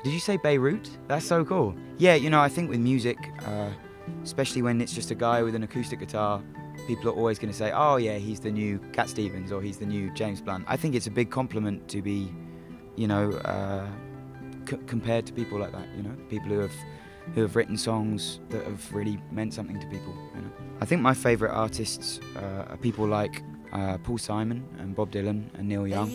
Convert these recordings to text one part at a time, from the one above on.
Did you say Beirut? That's so cool. Yeah, you know, I think with music, especially when it's just a guy with an acoustic guitar, people are always going to say, oh yeah, he's the new Cat Stevens or he's the new James Blunt. I think it's a big compliment to be, you know, compared to people like that, you know, people who have written songs that have really meant something to people, you know. I think my favourite artists are people like Paul Simon and Bob Dylan and Neil Young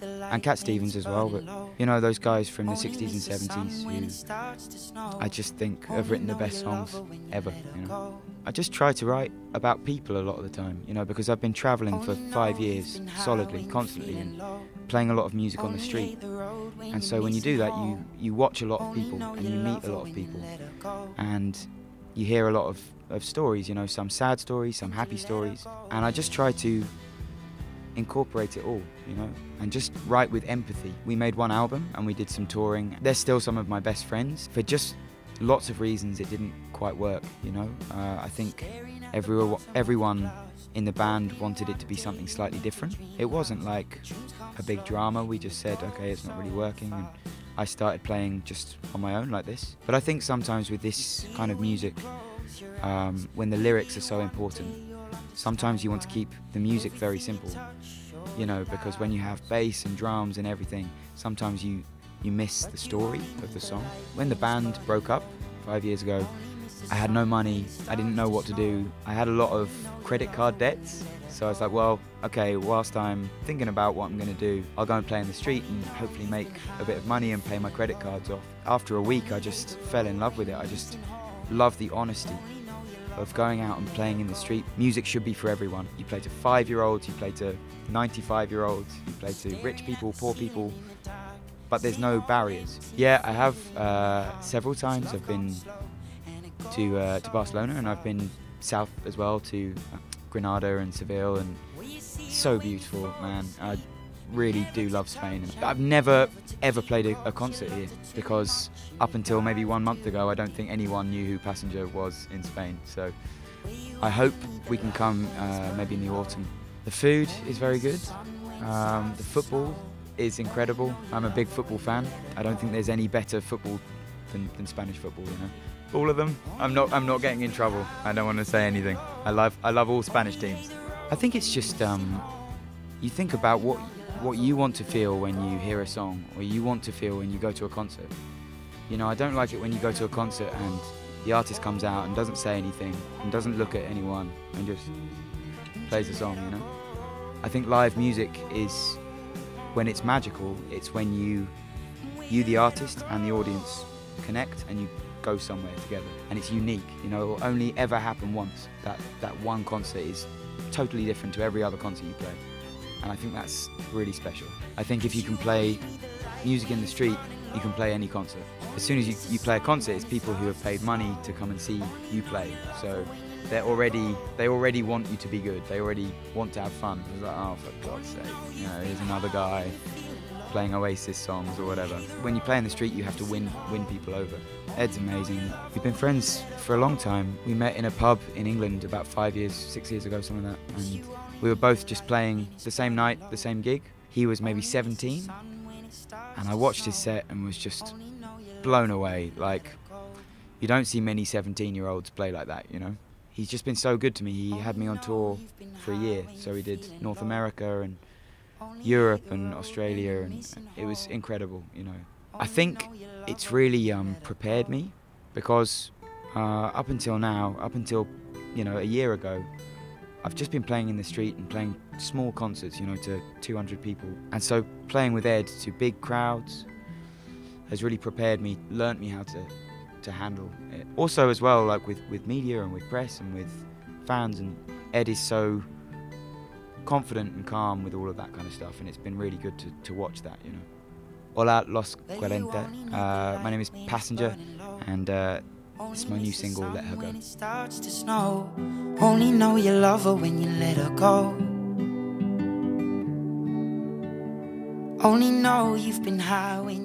and Cat Stevens as well, but you know, those guys from the 60s and 70s who I just think have written the best songs ever, you know. I just try to write about people a lot of the time, you know, because I've been travelling for 5 years solidly, constantly, and playing a lot of music on the street. And so when you do that, you watch a lot of people and you meet a lot of people and you hear a lot of stories, you know, some sad stories, some happy stories, and I just try to incorporate it all, you know, and just write with empathy. We made one album and we did some touring. They're still some of my best friends. For just lots of reasons it didn't quite work, you know. I think everyone in the band wanted it to be something slightly different. It wasn't like a big drama. We just said, okay, it's not really working, and I started playing just on my own like this. But I think sometimes with this kind of music, when the lyrics are so important, sometimes you want to keep the music very simple, you know, because when you have bass and drums and everything, sometimes you miss the story of the song. When the band broke up 5 years ago, I had no money, I didn't know what to do. I had a lot of credit card debts, so I was like, well, okay, whilst I'm thinking about what I'm going to do, I'll go and play in the street and hopefully make a bit of money and pay my credit cards off. After a week, I just fell in love with it. I just love the honesty of going out and playing in the street. Music should be for everyone. You play to 5-year-olds, you play to 95-year-olds, you play to rich people, poor people, but there's no barriers. Yeah, I have several times. I've been to Barcelona, and I've been south as well to Granada and Seville, and it's so beautiful, man. I really do love Spain. I've never ever played a concert here because up until maybe 1 month ago I don't think anyone knew who Passenger was in Spain, so I hope we can come maybe in the autumn. The food is very good, the football is incredible. I'm a big football fan. I don't think there's any better football than Spanish football, you know. All of them. I'm not getting in trouble. I don't want to say anything. I love all Spanish teams. I think it's just you think about what you want to feel when you hear a song, or you want to feel when you go to a concert. You know, I don't like it when you go to a concert and the artist comes out and doesn't say anything and doesn't look at anyone and just plays a song, you know. I think live music is, when it's magical, it's when you the artist and the audience connect and you go somewhere together, and it's unique, you know. It will only ever happen once. That one concert is totally different to every other concert you play, and I think that's really special. I think if you can play music in the street, you can play any concert. As soon as you play a concert, it's people who have paid money to come and see you play, so they already want you to be good. They already want to have fun. It's like, oh, for God's sake, you know, here's another guy playing Oasis songs or whatever. When you play in the street, you have to win people over. Ed's amazing. We've been friends for a long time. We met in a pub in England about 6 years ago, something like that, and we were both just playing the same night, the same gig. He was maybe 17, and I watched his set and was just blown away. Like, you don't see many 17-year-olds play like that, you know. He's just been so good to me. He had me on tour for a year, so he did North America and Europe and Australia, and it was incredible, you know. I think it's really prepared me, because up until now, you know, a year ago, I've just been playing in the street and playing small concerts, you know, to 200 people. And so playing with Ed to big crowds has really prepared me, learnt me how to handle it. Also as well, like with media and with press and with fans, and Ed is so confident and calm with all of that kind of stuff, and it's been really good to watch that, you know. Hola Los 40, my name is Passenger, and it's my new single, Let Her Go. Only know you love her when you let her go. Only know you've been high when